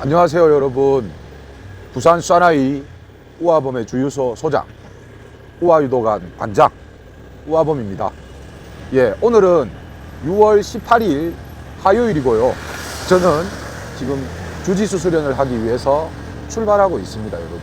안녕하세요 여러분. 부산 사나이 우아범의 주유소 소장 우아유도관 관장 우아범입니다. 예, 오늘은 6월 18일 화요일이고요. 저는 지금 주짓수 수련을 하기 위해서 출발하고 있습니다 여러분.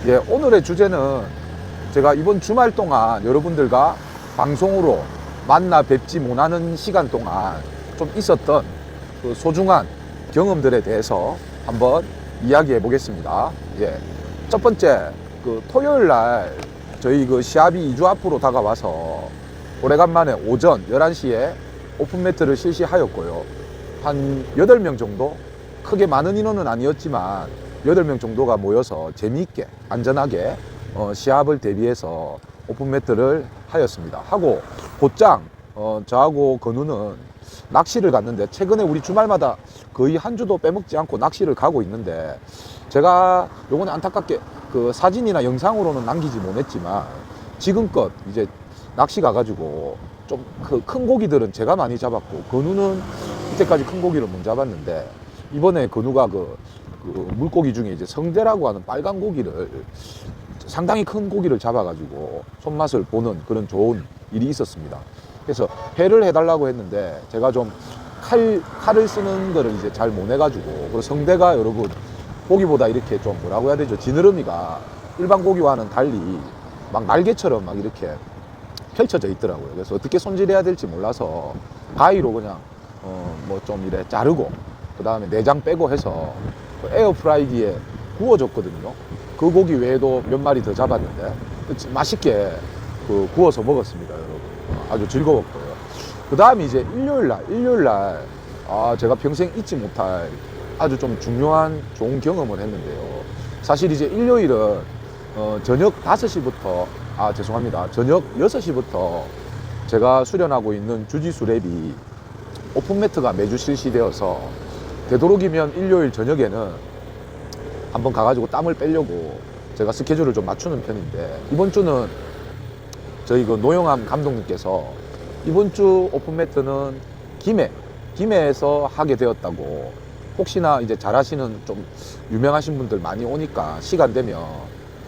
예, 오늘의 주제는 제가 이번 주말 동안 여러분들과 방송으로 만나 뵙지 못하는 시간 동안 좀 있었던 그 소중한 경험들에 대해서 한번 이야기해 보겠습니다. 예. 첫 번째, 그 토요일 날 저희 그 시합이 2주 앞으로 다가와서 오래간만에 오전 11시에 오픈매트를 실시하였고요. 한 8명 정도, 크게 많은 인원은 아니었지만 8명 정도가 모여서 재미있게 안전하게 시합을 대비해서 오픈매트를 하였습니다. 하고 곧장 저하고 건우는 낚시를 갔는데, 최근에 우리 주말마다 거의 한 주도 빼먹지 않고 낚시를 가고 있는데, 제가 요번에 안타깝게 그 사진이나 영상으로는 남기지 못했지만 지금껏 이제 낚시 가가지고 좀 그 큰 고기들은 제가 많이 잡았고, 건우는 이때까지 큰 고기를 못 잡았는데, 이번에 건우가 그 물고기 중에 이제 성대라고 하는 빨간 고기를, 상당히 큰 고기를 잡아가지고 손맛을 보는 그런 좋은 일이 있었습니다. 그래서 회를 해달라고 했는데 제가 좀 칼을 쓰는 거를 이제 잘 못 해가지고, 그리고 성대가 여러분 고기보다 이렇게 좀 뭐라고 해야 되죠, 지느러미가 일반 고기와는 달리 막 날개처럼 막 이렇게 펼쳐져 있더라고요. 그래서 어떻게 손질해야 될지 몰라서 가위로 그냥 뭐 좀 이래 자르고, 그 다음에 내장 빼고 해서 그 에어프라이기에 구워줬거든요. 그 고기 외에도 몇 마리 더 잡았는데 맛있게 그 구워서 먹었습니다 여러분. 아주 즐거웠고요. 그 다음에 이제 일요일날 제가 평생 잊지 못할 아주 좀 중요한 좋은 경험을 했는데요. 사실 이제 일요일은 저녁 5시부터 죄송합니다, 저녁 6시부터 제가 수련하고 있는 주짓수 랩이 오픈매트가 매주 실시되어서 되도록이면 일요일 저녁에는 한번 가가지고 땀을 빼려고 제가 스케줄을 좀 맞추는 편인데, 이번 주는 저희 그 노영함 감독님께서 이번 주 오픈매트는 김해에서 하게 되었다고, 혹시나 이제 잘하시는 좀 유명하신 분들 많이 오니까 시간 되면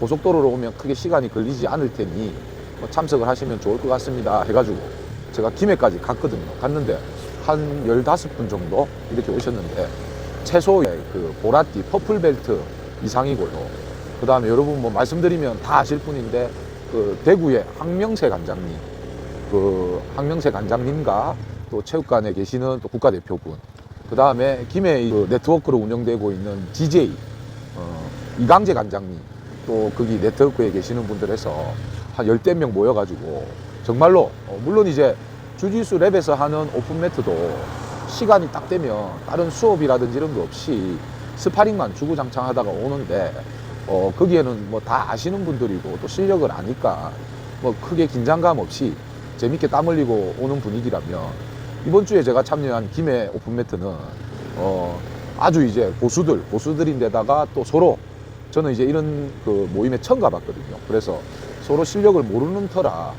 고속도로로 오면 크게 시간이 걸리지 않을 테니 뭐 참석을 하시면 좋을 것 같습니다 해가지고 제가 김해까지 갔거든요. 갔는데 한 15분 정도 이렇게 오셨는데, 최소의 그 보라띠 퍼플벨트 이상이고요. 그 다음에 여러분 뭐 말씀드리면 다 아실 분인데, 그 대구의 황명세 관장님과 또 체육관에 계시는 또 국가대표분, 그 다음에 김해 그 네트워크로 운영되고 있는 DJ 이강재 관장님, 또 거기 네트워크에 계시는 분들 해서 한 10대 명 모여가지고 정말로 물론 이제 주짓수 랩에서 하는 오픈매트도 시간이 딱 되면 다른 수업이라든지 이런 거 없이 스파링만 주구장창 하다가 오는데, 거기에는 뭐 다 아시는 분들이고 또 실력을 아니까 뭐 크게 긴장감 없이 재밌게 땀 흘리고 오는 분위기라면, 이번 주에 제가 참여한 김해 오픈매트는 아주 이제 고수들인데다가 또 서로, 저는 이제 이런 그 모임에 처음 가봤거든요. 그래서 서로 실력을 모르는 터라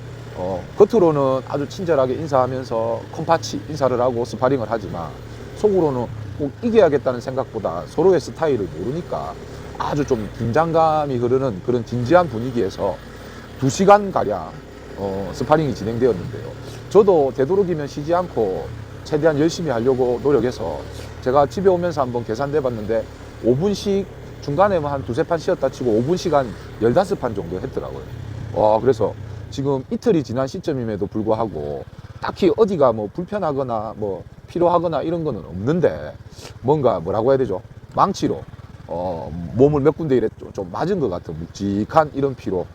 겉으로는 아주 친절하게 인사하면서 컴파치 인사를 하고 스파링을 하지만 속으로는 꼭 이겨야겠다는 생각보다 서로의 스타일을 모르니까 아주 좀 긴장감이 흐르는 그런 진지한 분위기에서 2시간가량 스파링이 진행되었는데요. 저도 되도록이면 쉬지 않고 최대한 열심히 하려고 노력해서 제가 집에 오면서 한번 계산해 봤는데 5분씩 중간에 뭐 한 2-3판 쉬었다 치고 5분씩 한 15판 정도 했더라고요. 그래서 지금 이틀이 지난 시점임에도 불구하고 딱히 어디가 뭐 불편하거나 뭐 피로하거나 이런 거는 없는데, 뭔가 뭐라고 해야 되죠, 망치로 몸을 몇 군데 이래 좀 맞은 것 같은 묵직한 이런 피로,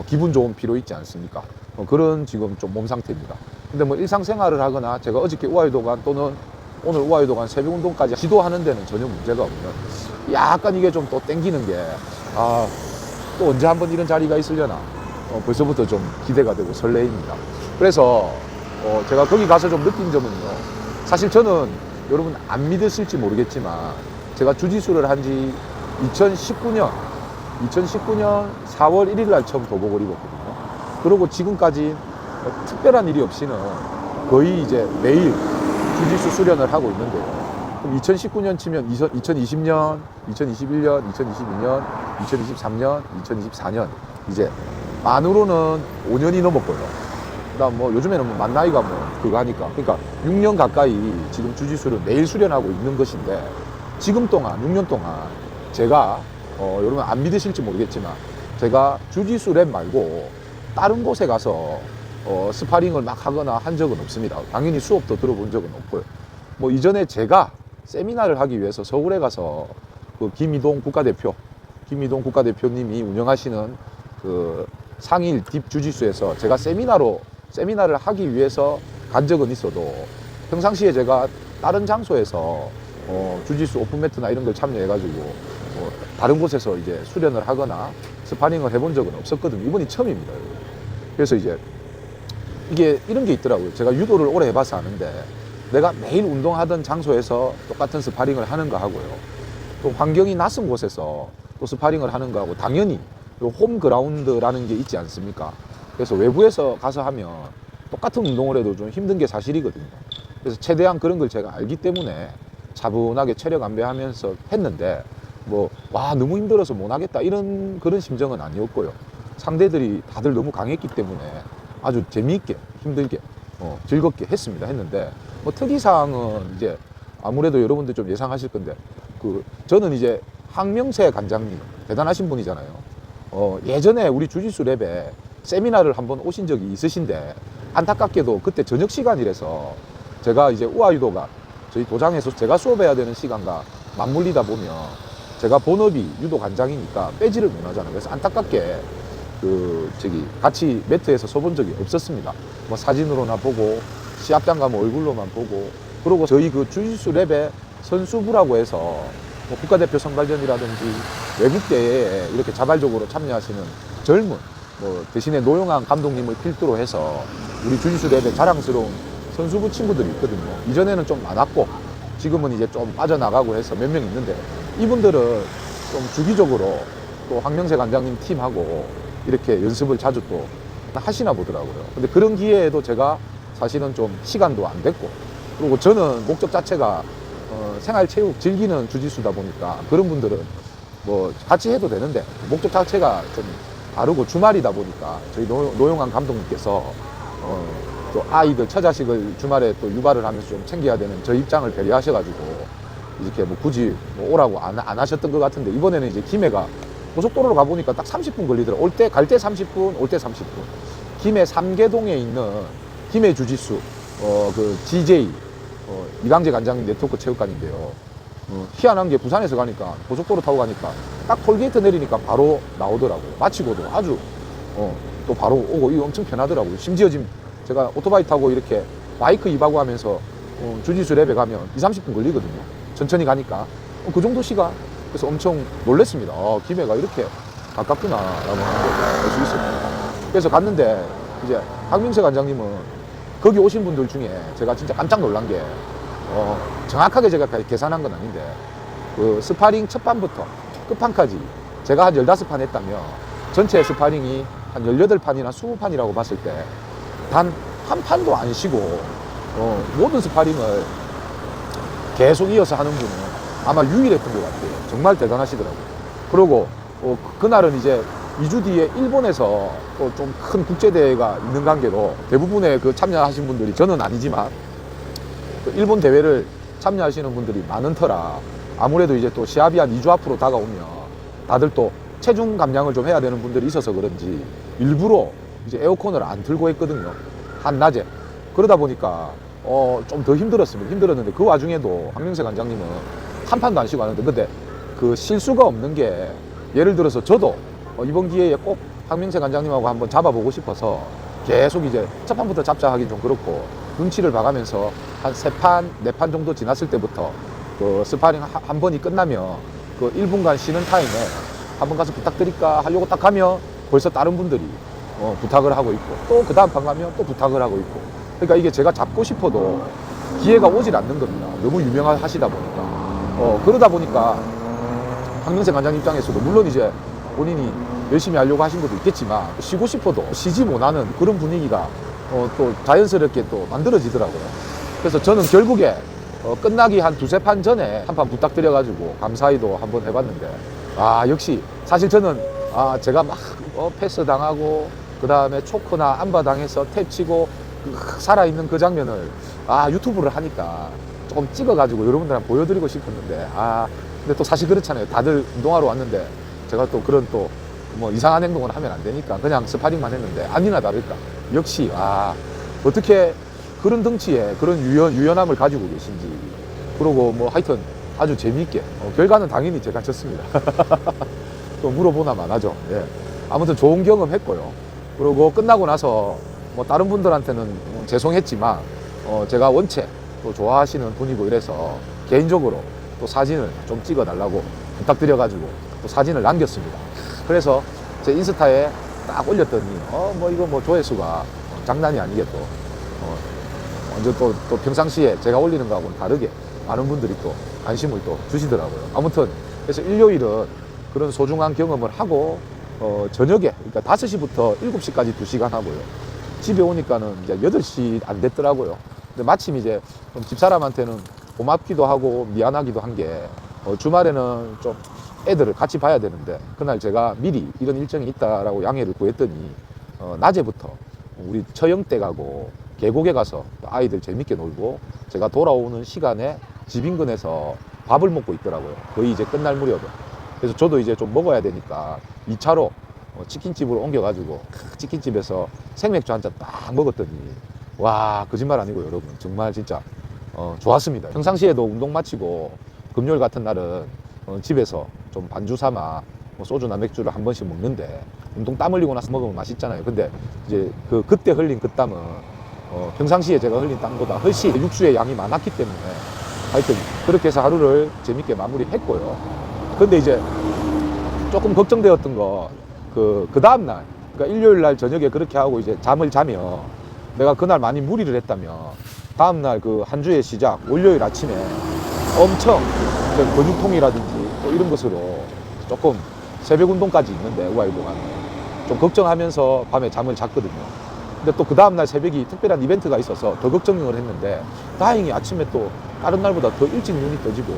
기분 좋은 피로 있지 않습니까? 그런 지금 좀 몸 상태입니다. 근데 뭐 일상생활을 하거나 제가 어저께 우아유도관 또는 오늘 우아유도관 새벽 운동까지 지도하는 데는 전혀 문제가 없는, 약간 이게 좀 또 땡기는 게 또 언제 한번 이런 자리가 있으려나 벌써부터 좀 기대가 되고 설레입니다. 그래서 제가 거기 가서 좀 느낀 점은요, 사실 저는 여러분 안 믿으실지 모르겠지만 제가 주짓수를 한 지 2019년 4월 1일 날 처음 도복을 입었거든요. 그리고 지금까지 특별한 일이 없이는 거의 이제 매일 주짓수 수련을 하고 있는데요. 그럼 2019년 치면 2020년, 2021년, 2022년, 2023년, 2024년 이제 만으로는 5년이 넘었고요. 그다음 뭐 요즘에는 뭐 만 나이가 뭐 그거 하니까 그러니까 6년 가까이 지금 주짓수를 매일 수련하고 있는 것인데 지금 동안 6년 동안 제가 여러분 안 믿으실지 모르겠지만 제가 주짓수 랩 말고 다른 곳에 가서 스파링을 막 하거나 한 적은 없습니다. 당연히 수업도 들어본 적은 없고요. 뭐 이전에 제가 세미나를 하기 위해서 서울에 가서 그 김이동 국가대표님이 운영하시는 그 상일 딥 주짓수에서 제가 세미나를 하기 위해서 간 적은 있어도 평상시에 제가 다른 장소에서 주짓수 오픈매트나 이런 걸 참여해가지고 다른 곳에서 이제 수련을 하거나 스파링을 해본 적은 없었거든요. 이번이 처음입니다. 그래서 이제 이게 이런 게 있더라고요. 제가 유도를 오래 해봐서 아는데 내가 매일 운동하던 장소에서 똑같은 스파링을 하는 거 하고요. 또 환경이 낯선 곳에서 또 스파링을 하는 거 하고 당연히 홈그라운드라는 게 있지 않습니까? 그래서 외부에서 가서 하면 똑같은 운동을 해도 좀 힘든 게 사실이거든요. 그래서 최대한 그런 걸 제가 알기 때문에 차분하게 체력 안배하면서 했는데 와 너무 힘들어서 못 하겠다 이런 그런 심정은 아니었고요. 상대들이 다들 너무 강했기 때문에 아주 재미있게 힘들게 즐겁게 했는데 뭐 특이사항은 이제 아무래도 여러분들 좀 예상하실 건데 저는 이제 황명세 관장님 대단하신 분이잖아요. 예전에 우리 주짓수 랩에 세미나를 한번 오신 적이 있으신데 안타깝게도 그때 저녁 시간이라서 제가 이제 우아유도가 저희 도장에서 제가 수업해야 되는 시간과 맞물리다 보면 제가 본업이 유도 관장이니까 빼지를 못하잖아요. 그래서 안타깝게 같이 매트에서 서본 적이 없었습니다. 뭐 사진으로나 보고 시합장 가면 얼굴로만 보고 그리고 저희 그 주짓수 랩의 선수부라고 해서 뭐 국가대표 선발전이라든지 외국대회에 이렇게 자발적으로 참여하시는 젊은 대신에 노영한 감독님을 필두로 해서 우리 주짓수 랩에 자랑스러운 선수부 친구들이 있거든요. 이전에는 좀 많았고 지금은 이제 좀 빠져나가고 해서 몇 명 있는데 이분들은 좀 주기적으로 또 황명세 관장님 팀하고 이렇게 연습을 자주 또 하시나 보더라고요. 근데 그런 기회에도 제가 사실은 좀 시간도 안 됐고 그리고 저는 목적 자체가 생활체육 즐기는 주짓수다 보니까 그런 분들은 뭐 같이 해도 되는데 목적 자체가 좀 다르고 주말이다 보니까 저희 노영환 감독님께서 또 아이들 처자식을 주말에 또 육아를 하면서 좀 챙겨야 되는 저 입장을 배려하셔가지고 이렇게 뭐 굳이 오라고 안 하셨던 것 같은데 이번에는 이제 김해가 고속도로로 가보니까 딱 30분 걸리더라고요. 갈 때 30분, 올 때 30분. 김해 삼계동에 있는 김해 주짓수 그 GJ 이강재 관장님 네트워크 체육관인데요. 희한한 게 부산에서 가니까 고속도로 타고 가니까 딱 톨게이트 내리니까 바로 나오더라고요. 마치고도 아주 또 바로 오고 이거 엄청 편하더라고요. 심지어 지금 제가 오토바이 타고 이렇게 바이크 이바구 하면서 주짓수 랩에 가면 20-30분 걸리거든요. 천천히 가니까 그 정도 시간. 그래서 엄청 놀랬습니다. 김해가 이렇게 가깝구나 라고 하는 걸 알 수 있었어요. 그래서 갔는데 이제 황명세 관장님은 거기 오신 분들 중에 제가 진짜 깜짝 놀란 게 정확하게 제가 계산한 건 아닌데 그 스파링 첫 판부터 끝판까지 제가 한 15판 했다면 전체 스파링이 한 18판이나 20판이라고 봤을 때 단 한 판도 안 쉬고 모든 스파링을 계속 이어서 하는 분은 아마 유일했던 것 같아요. 정말 대단하시더라고요. 그리고 그날은 이제 2주 뒤에 일본에서 또 좀 큰 국제대회가 있는 관계로 대부분의 그 참여하신 분들이 저는 아니지만 그 일본 대회를 참여하시는 분들이 많은 터라 아무래도 이제 또 시합이 한 2주 앞으로 다가오면 다들 또 체중 감량을 좀 해야 되는 분들이 있어서 그런지 일부러 이제 에어컨을 안 틀고 했거든요. 한낮에. 그러다 보니까 좀 더 힘들었는데 그 와중에도 황명세 관장님은 한 판도 안 쉬고 하는데 근데 그 실수가 없는 게 예를 들어서 저도 이번 기회에 꼭 황명세 관장님하고 한번 잡아보고 싶어서 계속 이제 첫 판부터 잡자 하긴 좀 그렇고 눈치를 봐가면서 한 3판, 4판 정도 지났을 때부터 그 스파링 한 번이 끝나면 그 1분간 쉬는 타임에 한번 가서 부탁드릴까 하려고 딱 가면 벌써 다른 분들이 부탁을 하고 있고 또 그 다음 판 가면 또 부탁을 하고 있고 그러니까 이게 제가 잡고 싶어도 기회가 오질 않는 겁니다. 너무 유명하시다 보니까. 그러다 보니까 황명세 관장 입장에서도 물론 이제 본인이 열심히 하려고 하신 것도 있겠지만 쉬고 싶어도 쉬지 못하는 그런 분위기가 또 자연스럽게 또 만들어지더라고요. 그래서 저는 결국에 끝나기 한 두세 판 전에 한 판 부탁드려가지고 감사히도 한번 해봤는데, 역시 사실 저는 제가 막 패스 당하고 그 다음에 초크나 안바 당해서 탭 치고 살아있는 그 장면을 유튜브를 하니까 조금 찍어가지고 여러분들한테 보여드리고 싶었는데, 근데 또 사실 그렇잖아요. 다들 운동하러 왔는데 제가 또 그런 또 뭐 이상한 행동을 하면 안 되니까 그냥 스파링만 했는데, 아니나 다를까 역시 어떻게 그런 덩치에 그런 유연함을 가지고 계신지. 그러고 뭐 하여튼 아주 재미있게, 결과는 당연히 제가 졌습니다. 또 물어보나 마나죠. 예. 아무튼 좋은 경험 했고요. 그리고 끝나고 나서 뭐 다른 분들한테는 죄송했지만 제가 원체 또 좋아하시는 분이고 이래서 개인적으로 또 사진을 좀 찍어 달라고 부탁드려가지고 또 사진을 남겼습니다. 그래서 제 인스타에 딱 올렸더니 뭐 이거 뭐 조회수가 장난이 아니게 또 완전 또 평상시에 제가 올리는 거하고는 다르게 많은 분들이 또 관심을 또 주시더라고요. 아무튼 그래서 일요일은 그런 소중한 경험을 하고 저녁에, 그러니까 5시부터 7시까지 2시간 하고요. 집에 오니까는 이제 8시 안 됐더라고요. 근데 마침 이제 좀 집사람한테는 고맙기도 하고 미안하기도 한 게, 주말에는 좀 애들을 같이 봐야 되는데 그날 제가 미리 이런 일정이 있다라고 양해를 구했더니 낮에부터 우리 처형댁 가고 계곡에 가서 아이들 재밌게 놀고 제가 돌아오는 시간에 집 인근에서 밥을 먹고 있더라고요. 거의 이제 끝날 무렵에. 그래서 저도 이제 좀 먹어야 되니까 2차로 치킨집으로 옮겨가지고 치킨집에서 생맥주 한 잔 딱 먹었더니, 와, 거짓말 아니고 여러분 정말 진짜 좋았습니다. 평상시에도 운동 마치고 금요일 같은 날은 집에서 좀 반주 삼아 뭐 소주나 맥주를 한 번씩 먹는데, 운동 땀 흘리고 나서 먹으면 맛있잖아요. 근데 이제 그때 흘린 그 땀은 평상시에 제가 흘린 땀보다 훨씬 육수의 양이 많았기 때문에 하여튼 그렇게 해서 하루를 재밌게 마무리했고요. 근데 이제 조금 걱정되었던 거, 그 다음날, 그러니까 일요일 날 저녁에 그렇게 하고 이제 잠을 자면 내가 그날 많이 무리를 했다면 다음날 그 한 주의 시작, 월요일 아침에 엄청 근육통이라든지 또 이런 것으로 조금 새벽 운동까지 있는데, 우아 운동하는 좀 걱정하면서 밤에 잠을 잤거든요. 근데 또 그 다음날 새벽이 특별한 이벤트가 있어서 더 걱정을 했는데, 다행히 아침에 또 다른 날보다 더 일찍 눈이 떠지고,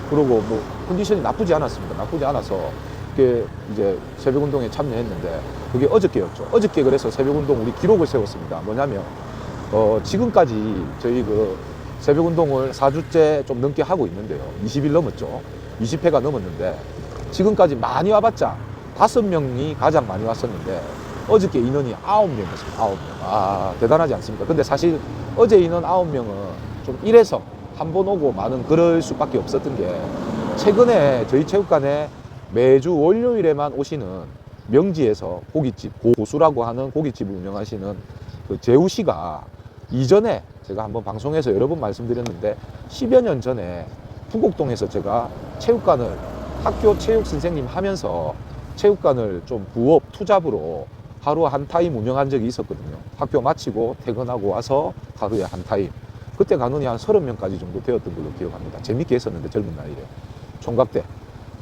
그러고 뭐 컨디션이 나쁘지 않았습니다. 나쁘지 않아서 그게 이제 새벽 운동에 참여했는데, 그게 어저께였죠. 어저께 그래서 새벽 운동 우리 기록을 세웠습니다. 뭐냐면 지금까지 저희 그 새벽 운동을 4주째 좀 넘게 하고 있는데요. 20일 넘었죠. 20회가 넘었는데 지금까지 많이 와봤자 5명이 가장 많이 왔었는데 어저께 인원이 9명이었습니다. 9명. 대단하지 않습니까? 근데 사실 어제 인원 9명은 좀 이래서 한 번 오고 많은 그럴 수밖에 없었던 게, 최근에 저희 체육관에 매주 월요일에만 오시는 명지에서 고깃집, 고수라고 하는 고깃집을 운영하시는 그 재우 씨가 이전에 제가 한번 방송에서 여러 번 말씀드렸는데 10여 년 전에 부곡동에서 제가 체육관을 학교 체육 선생님 하면서 체육관을 좀 부업 투잡으로 하루 한 타임 운영한 적이 있었거든요. 학교 마치고 퇴근하고 와서 하루에 한 타임. 그때 간원이 한 30명까지 정도 되었던 걸로 기억합니다. 재밌게 했었는데, 젊은 나이에. 총각 때.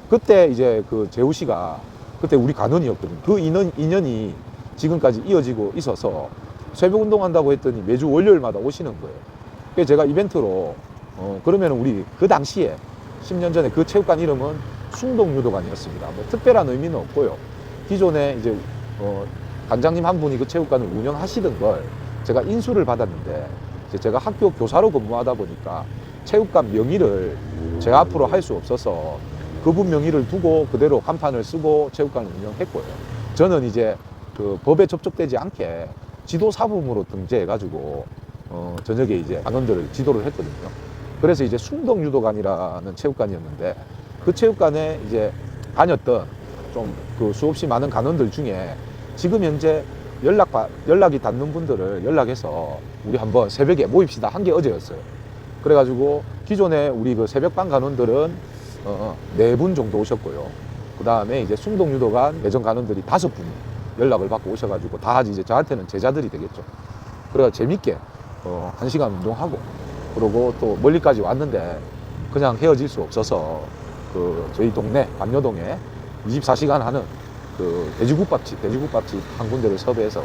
그때 이제 그 재우 씨가 그때 우리 간원이었거든요. 그 인연이 지금까지 이어지고 있어서 새벽 운동한다고 했더니 매주 월요일마다 오시는 거예요. 그래서 제가 이벤트로 그러면 우리 그 당시에 10년 전에 그 체육관 이름은 숭동유도관이었습니다. 뭐 특별한 의미는 없고요. 기존에 이제 관장님 한 분이 그 체육관을 운영하시던 걸 제가 인수를 받았는데, 이제 제가 학교 교사로 근무하다 보니까 체육관 명의를 제가 앞으로 할 수 없어서 그분 명의를 두고 그대로 간판을 쓰고 체육관을 운영했고요. 저는 이제 그 법에 접촉되지 않게 지도사범으로 등재해가지고 저녁에 이제 관원들을 지도를 했거든요. 그래서 이제 숭동유도관이라는 체육관이었는데, 그 체육관에 이제 다녔던 좀 그 수없이 많은 간원들 중에 지금 현재 연락이 닿는 분들을 연락해서 우리 한번 새벽에 모입시다 한 게 어제였어요. 그래가지고 기존에 우리 그 새벽반 간원들은 4분 정도 오셨고요. 그 다음에 이제 숭동유도관 예전 간원들이 5분이 연락을 받고 오셔가지고 다 이제 저한테는 제자들이 되겠죠. 그래서 재밌게 1시간 운동하고, 그러고 또 멀리까지 왔는데 그냥 헤어질 수 없어서 그 저희 동네 반여동에 24시간 하는 그 돼지국밥집 한 군데를 섭외해서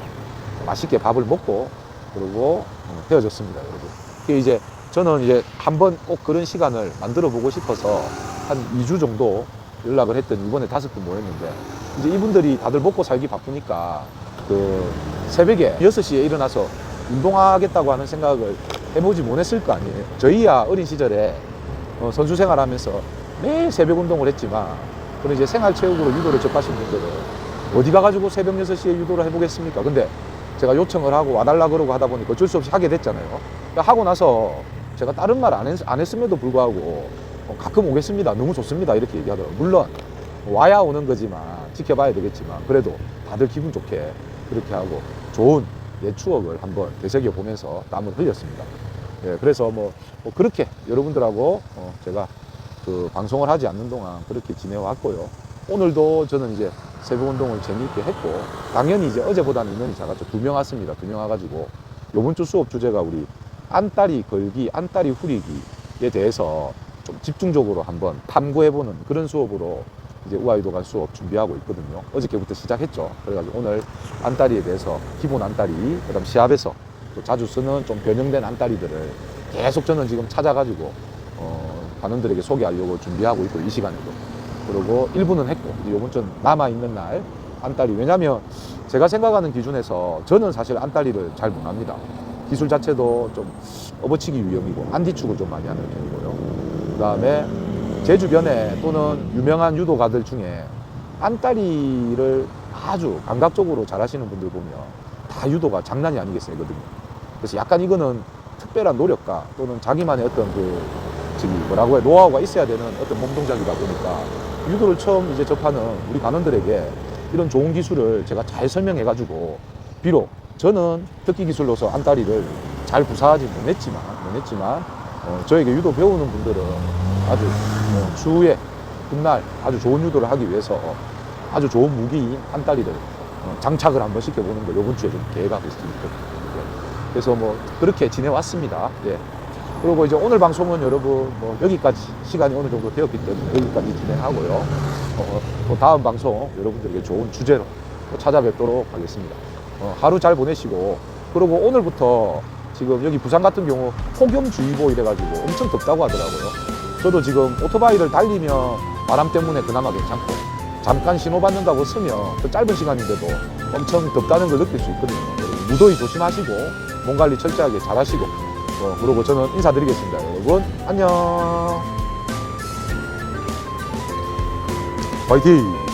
맛있게 밥을 먹고 그러고 헤어졌습니다, 여러분. 그게 이제 저는 이제 한번 꼭 그런 시간을 만들어 보고 싶어서 한 2주 정도 연락을 했더니 이번에 5분 모였는데, 이제 이분들이 다들 먹고 살기 바쁘니까 그 새벽에 6시에 일어나서 운동하겠다고 하는 생각을 해보지 못했을 거 아니에요. 저희야 어린 시절에 선수 생활하면서 매일 새벽 운동을 했지만, 그런 이제 생활체육으로 유도를 접하신 분들은 어디 가가지고 새벽 6시에 유도를 해보겠습니까? 근데 제가 요청을 하고 와달라 그러고 하다 보니까 어쩔 수 없이 하게 됐잖아요. 그러니까 하고 나서 제가 다른 말 안 했음에도 불구하고 가끔 오겠습니다, 너무 좋습니다, 이렇게 얘기하더라고요. 물론 와야 오는 거지만 지켜봐야 되겠지만 그래도 다들 기분 좋게 그렇게 하고 좋은 옛 추억을 한번 되새겨 보면서 땀을 흘렸습니다. 예, 그래서 뭐 그렇게 여러분들하고 제가 그 방송을 하지 않는 동안 그렇게 지내왔고요. 오늘도 저는 이제 새벽 운동을 재미있게 했고, 당연히 이제 어제보다는 인원이 작았죠. 2명 왔습니다. 2명 와가지고 요번 주 수업 주제가 우리 안다리 걸기, 안다리 후리기에 대해서 좀 집중적으로 한번 탐구해보는 그런 수업으로 이제 우아유도관 수업 준비하고 있거든요. 어저께부터 시작했죠. 그래가지고 오늘 안다리에 대해서 기본 안다리, 그다음 시합에서 또 자주 쓰는 좀 변형된 안다리들을 계속 저는 지금 찾아가지고 관원들에게 소개하려고 준비하고 있고, 이 시간에도. 그리고 1부는 했고, 이제 요번 주 남아있는 날 안다리, 왜냐면 제가 생각하는 기준에서 저는 사실 안다리를 잘 못합니다. 기술 자체도 좀 업어치기 유형이고 안디축을 좀 많이 하는 편이고요. 그 다음에 제 주변에 또는 유명한 유도가들 중에 안다리를 아주 감각적으로 잘 하시는 분들 보면 다 유도가 장난이 아니겠어요. 그래서 약간 이거는 특별한 노력과 또는 자기만의 어떤 뭐라고 해, 노하우가 있어야 되는 어떤 몸 동작이다 보니까 유도를 처음 이제 접하는 우리 관원들에게 이런 좋은 기술을 제가 잘 설명해 가지고, 비록 저는 특기 기술로서 안다리를 잘 구사하지 못했지만 저에게 유도 배우는 분들은 아주 추후에 훗날 아주 좋은 유도를 하기 위해서 아주 좋은 무기인 안다리를 장착을 한번 시켜보는 걸 이번 주에 좀 계획하고 있습니다. 그래서 뭐 그렇게 지내왔습니다. 예. 그리고 이제 오늘 방송은 여러분 여기까지 시간이 어느 정도 되었기 때문에 여기까지 진행하고요. 또 다음 방송 여러분들에게 좋은 주제로 또 찾아뵙도록 하겠습니다. 하루 잘 보내시고, 그리고 오늘부터 지금 여기 부산 같은 경우 폭염주의보 이래가지고 엄청 덥다고 하더라고요. 저도 지금 오토바이를 달리면 바람 때문에 그나마 괜찮고, 잠깐 신호 받는다고 쓰면 그 짧은 시간인데도 엄청 덥다는 걸 느낄 수 있거든요. 무더위 조심하시고 몸 관리 철저하게 잘 하시고, 그리고 저는 인사드리겠습니다. 여러분 안녕. 화이팅!